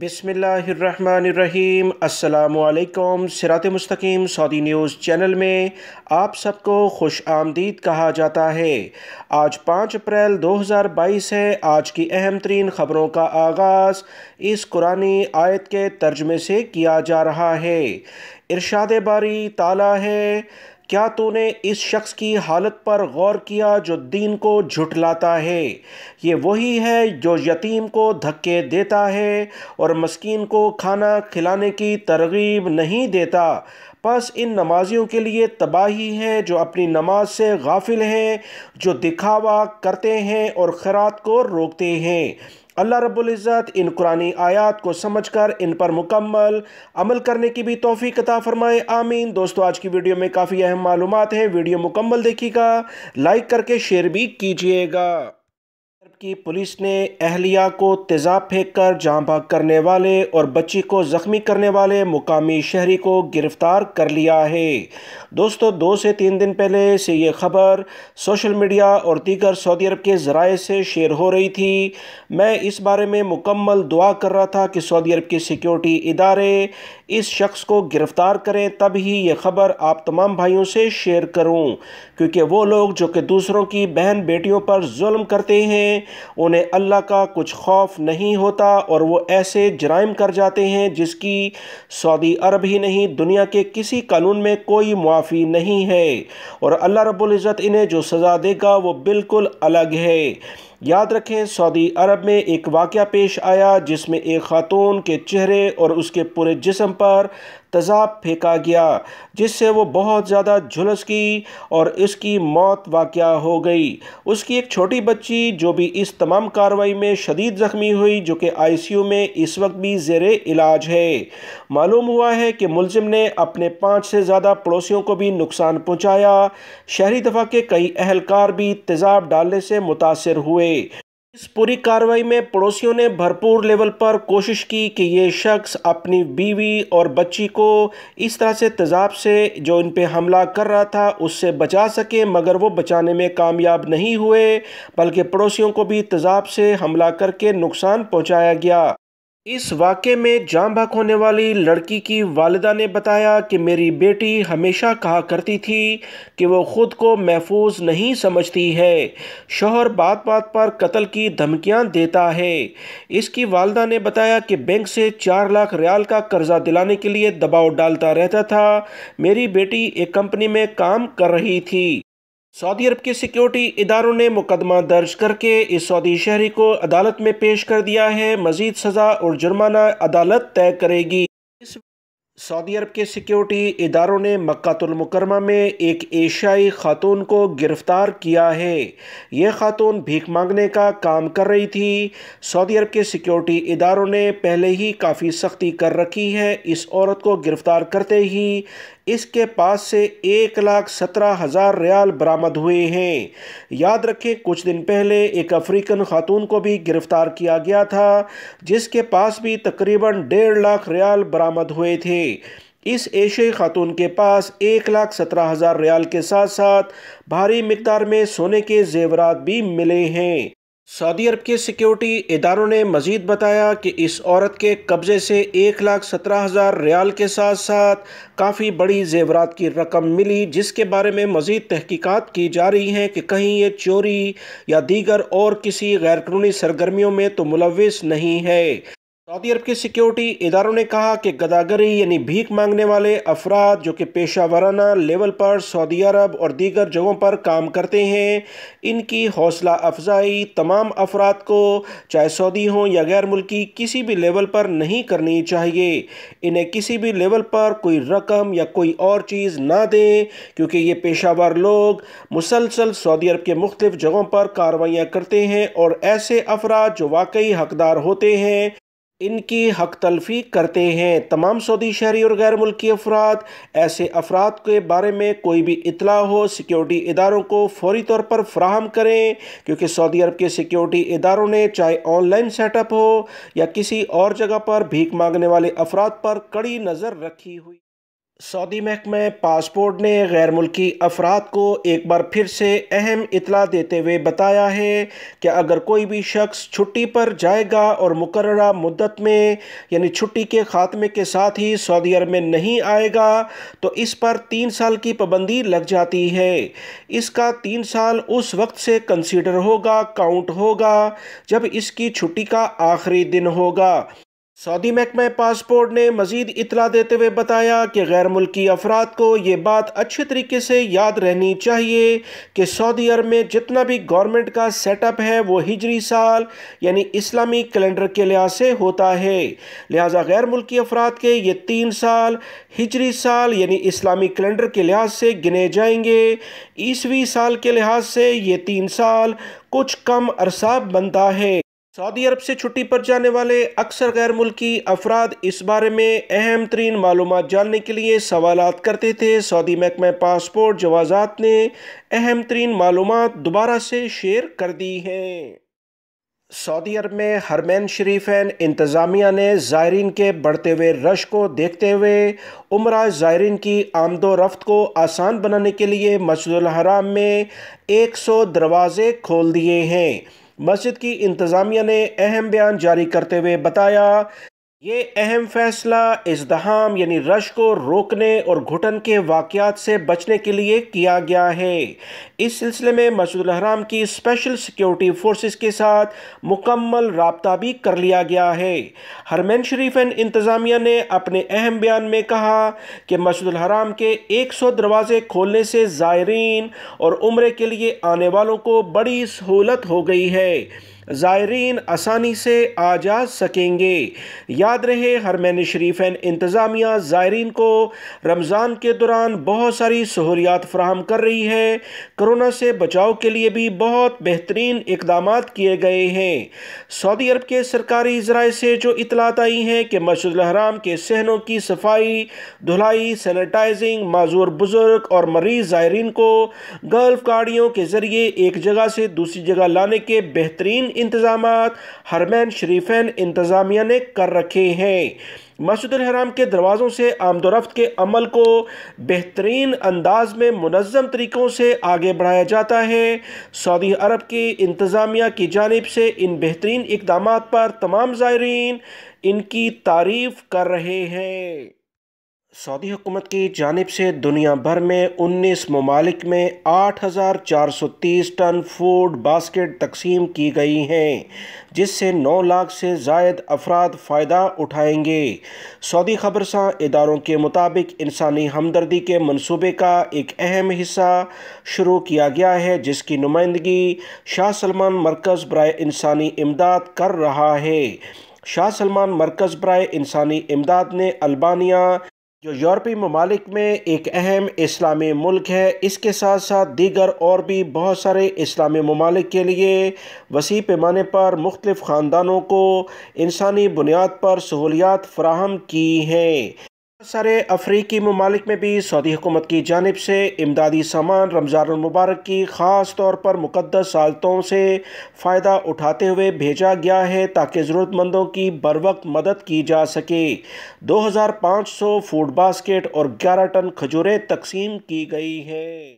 बिस्मिल्लाहिर्रहमानिर्रहीम। अस्सलामुअलैकुम। सिरात मुस्तकीम सऊदी न्यूज़ चैनल में आप सबको खुश आमदीद कहा जाता है। आज 5 अप्रैल 2022 है। आज की अहम तरीन ख़बरों का आगाज़ इस कुरानी आयत के तर्जमे से किया जा रहा है। इरशाद बारी ताला है, क्या तूने इस शख्स की हालत पर गौर किया जो दीन को झुठलाता है? ये वही है जो यतीम को धक्के देता है और मस्कीन को खाना खिलाने की तरगीब नहीं देता। बस इन नमाजियों के लिए तबाही है जो अपनी नमाज से गाफिल हैं, जो दिखावा करते हैं और खैरात को रोकते हैं। अल्लाह रब्बुल इज़्ज़त इन कुरानी आयात को समझकर इन पर मुकम्मल अमल करने की भी तौफीक अता फरमाए। आमीन। दोस्तों, आज की वीडियो में काफ़ी अहम मालूमात है। वीडियो मुकम्मल देखिएगा, लाइक करके शेयर भी कीजिएगा। की पुलिस ने अहलिया को तेज़ाब फेंक कर जाँ भाग करने वाले और बच्ची को ज़ख्मी करने वाले मुकामी शहरी को गिरफ़्तार कर लिया है। दोस्तों, 2 से 3 दिन पहले से ये ख़बर सोशल मीडिया और दीगर सऊदी अरब के ज़राए से शेयर हो रही थी। मैं इस बारे में मुकम्मल दुआ कर रहा था कि सऊदी अरब के सिक्योरिटी इदारे इस शख्स को गिरफ़्तार करें, तब ही ये ख़बर आप तमाम भाइयों से शेयर करूं, क्योंकि वो लोग जो कि दूसरों की बहन बेटियों पर जुल्म करते हैं उन्हें अल्लाह का कुछ खौफ नहीं होता और वो ऐसे जराइम कर जाते हैं जिसकी सऊदी अरब ही नहीं दुनिया के किसी कानून में कोई मुआफ़ी नहीं है। और अल्लाह रब्बुल इज़्ज़त इन्हें जो सज़ा देगा वो बिल्कुल अलग है। याद रखें, सऊदी अरब में एक वाक़या पेश आया जिसमें एक खातून के चेहरे और उसके पूरे जिस्म पर तेज़ाब फेंका गया, जिससे वो बहुत ज़्यादा झुलस गई और इसकी मौत वाक़या हो गई। उसकी एक छोटी बच्ची जो भी इस तमाम कार्रवाई में शदीद ज़ख्मी हुई, जो कि आईसीयू में इस वक्त भी ज़ेरे इलाज है। मालूम हुआ है कि मुलजिम ने अपने 5 से ज़्यादा पड़ोसियों को भी नुकसान पहुँचाया। शहरी दफ़ा के कई अहलकार भी तेज़ाब डालने से मुतासिर हुए। इस पूरी कार्रवाई में पड़ोसियों ने भरपूर लेवल पर कोशिश की कि ये शख्स अपनी बीवी और बच्ची को इस तरह से तेज़ाब से जो इन पे हमला कर रहा था उससे बचा सके, मगर वो बचाने में कामयाब नहीं हुए, बल्कि पड़ोसियों को भी तेज़ाब से हमला करके नुकसान पहुंचाया गया। इस वाक़े में जाँ भाग होने वाली लड़की की वालिदा ने बताया कि मेरी बेटी हमेशा कहा करती थी कि वो ख़ुद को महफूज नहीं समझती है, शौहर बात बात पर कत्ल की धमकियां देता है। इसकी वालिदा ने बताया कि बैंक से 4 लाख रियाल का कर्जा दिलाने के लिए दबाव डालता रहता था। मेरी बेटी एक कंपनी में काम कर रही थी। सऊदी अरब के सिक्योरिटी इदारों ने मुकदमा दर्ज करके इस सऊदी शहरी को अदालत में पेश कर दिया है। मज़ीद सज़ा और जुर्माना अदालत तय करेगी। सऊदी अरब के सिक्योरिटी इदारों ने मक्कातुल मुकरमा में एक एशियाई खातून को गिरफ़्तार किया है। यह खातून भीख मांगने का काम कर रही थी। सऊदी अरब के सिक्योरिटी इदारों ने पहले ही काफ़ी सख्ती कर रखी है। इस औरत को गिरफ़्तार करते ही इसके पास से 1,17,000 रियाल बरामद हुए हैं। याद रखें, कुछ दिन पहले एक अफ्रीकन खातून को भी गिरफ़्तार किया गया था जिसके पास भी तकरीबन 1.5 लाख रियाल बरामद हुए थे। इस एशियाई खातून के पास 1,17,000 रियाल के साथ साथ भारी मिकदार में सोने के जेवरात भी मिले हैं। सऊदी अरब के सिक्योरिटी इदारों ने मज़ीद बताया कि इस औरत के कब्ज़े से 1,17,000 रियाल के साथ साथ काफ़ी बड़ी जेवरात की रकम मिली, जिसके बारे में मज़ीद तहकीकात की जा रही हैं कि कहीं ये चोरी या दीगर और किसी गैरकानूनी सरगर्मियों में तो मुलव्विस नहीं है। सऊदी अरब के सिक्योरिटी इदारों ने कहा कि गदागरी यानी भीख मांगने वाले अफराद जो कि पेशा वाराना लेवल पर सऊदी अरब और दीगर जगहों पर काम करते हैं, इनकी हौसला अफजाई तमाम अफराद को, चाहे सऊदी हों या गैर मुल्की, किसी भी लेवल पर नहीं करनी चाहिए। इन्हें किसी भी लेवल पर कोई रकम या कोई और चीज़ ना दें, क्योंकि ये पेशावर लोग मुसलसल सऊदी अरब के मुख्तलिफ जगहों पर कार्रवाइयाँ करते हैं और ऐसे अफराद जो वाकई हकदार होते हैं इनकी हक तलफी करते हैं। तमाम सऊदी शहरी और गैर मुल्की अफराद ऐसे अफराद के बारे में कोई भी इतला हो सिक्योरिटी इदारों को फौरी तौर पर फराहम करें, क्योंकि सऊदी अरब के सिक्योरिटी इदारों ने चाहे ऑनलाइन सेटअप हो या किसी और जगह पर भीख मांगने वाले अफराद पर कड़ी नज़र रखी हुई। सऊदी महकमा पासपोर्ट ने गैर मुल्की अफराद को एक बार फिर से अहम इत्तला देते हुए बताया है कि अगर कोई भी शख्स छुट्टी पर जाएगा और मुकर्ररा मुद्दत में यानी छुट्टी के खात्मे के साथ ही सऊदी अरब में नहीं आएगा तो इस पर 3 साल की पाबंदी लग जाती है। इसका 3 साल उस वक्त से कंसीडर होगा, काउंट होगा जब इसकी छुट्टी का आखिरी दिन होगा। सऊदी महकमा पासपोर्ट ने मजीद इत्तला देते हुए बताया कि गैर मुल्की अफराद को ये बात अच्छे तरीके से याद रहनी चाहिए कि सऊदी अरब में जितना भी गवर्नमेंट का सेटअप है वो हिजरी साल यानी इस्लामी कैलेंडर के लिहाज से होता है। लिहाजा गैर मुल्की अफराद के ये 3 साल हिजरी साल यानी इस्लामी कैलेंडर के लिहाज से गिने जाएंगे। ईसवी साल के लिहाज से ये 3 साल कुछ कम अरसा बनता है। सऊदी अरब से छुट्टी पर जाने वाले अक्सर गैर मुल्की अफराद इस बारे में अहम तरीन मालूमात जानने के लिए सवालात करते थे। सऊदी महकमा पासपोर्ट जवाज़ात ने अहम तरीन मालूमात दोबारा से शेयर कर दी हैं। सऊदी अरब में हरमैन शरीफैन इंतज़ामिया ने ज़ायरीन के बढ़ते हुए रश को देखते हुए उम्रा ज़ायरीन की आमदो रफ्त को आसान बनाने के लिए मस्जिदुल हराम में 100 दरवाज़े खोल दिए हैं। मस्जिद की इंतज़ामिया ने अहम बयान जारी करते हुए बताया ये अहम फैसला इज़्दिहाम यानी रश को रोकने और घुटन के वाक़यात से बचने के लिए किया गया है। इस सिलसिले में मस्जिदुल हराम की स्पेशल सिक्योरिटी फोर्सेस के साथ मुकम्मल राब्ता भी कर लिया गया है। हरमैन शरीफैन इंतज़ामिया ने अपने अहम बयान में कहा कि मस्जिदुल हराम के 100 दरवाज़े खोलने से ज़ायरीन और उम्रे के लिए आने वालों को बड़ी सहूलत हो गई है। ज़ायरीन आसानी से आ जा सकेंगे। याद रहे हरमैन शरीफैन इंतज़ामिया ज़ायरीन को रमज़ान के दौरान बहुत सारी सहूलियात फराहम कर रही है। कोरोना से बचाव के लिए भी बहुत बेहतरीन इक़दामात किए गए हैं। सऊदी अरब के सरकारी ज़राए से जो इतलात आई हैं कि मस्जिदुल हराम के सहनों की सफाई, धुलाई, सैनिटाइजिंग, माजूर बुजुर्ग और मरीज़ ज़ायरीन को गल्फ गाड़ियों के ज़रिए एक जगह से दूसरी जगह लाने के बेहतरीन इंतजामात हरमैन शरीफैन इंतज़ामिया ने कर रखे हैं। मस्जिदुल हराम के दरवाज़ों से आमदोरफ्त के अमल को बेहतरीन अंदाज में मुनज़्ज़म तरीक़ों से आगे बढ़ाया जाता है। सऊदी अरब की इंतज़ामिया की जानिब से इन बेहतरीन इक़दामात पर तमाम ज़ायरीन इनकी तारीफ़ कर रहे हैं। सऊदी हुकूमत की जानिब से दुनिया भर में 19 ममालिक में 8,430 टन फूड बास्केट तकसीम की गई हैं, जिससे 9 लाख से ज़ायद अफराद फ़ायदा उठाएंगे। सऊदी खबरसां इदारों के मुताबिक इंसानी हमदर्दी के मंसूबे का एक अहम हिस्सा शुरू किया गया है, जिसकी नुमाइंदगी शाह सलमान मरकज़ बराए इंसानी इमदाद कर रहा है। शाह सलमान मरकज़ बराए इंसानी इमदाद ने अल्बानिया जो यूरोपीय ममालिक में एक अहम इस्लामी मुल्क है, इसके साथ साथ दीगर और भी बहुत सारे इस्लामी ममालिक के लिए वसी पैमाने पर मुख्तलिफ़ ख़ानदानों को इंसानी बुनियाद पर सहूलियात फ़राहम की हैं। सारे अफ्रीकी ममालिक में भी सऊदी हुकूमत की जानिब से इमदादी सामान रमज़ानुल मुबारक की ख़ास तौर पर मुक़द्दस सालतों से फ़ायदा उठाते हुए भेजा गया है ताकि ज़रूरतमंदों की बरवक्त मदद की जा सके। 2500 फूड बास्केट और 11 टन खजूरें तकसीम की गई हैं।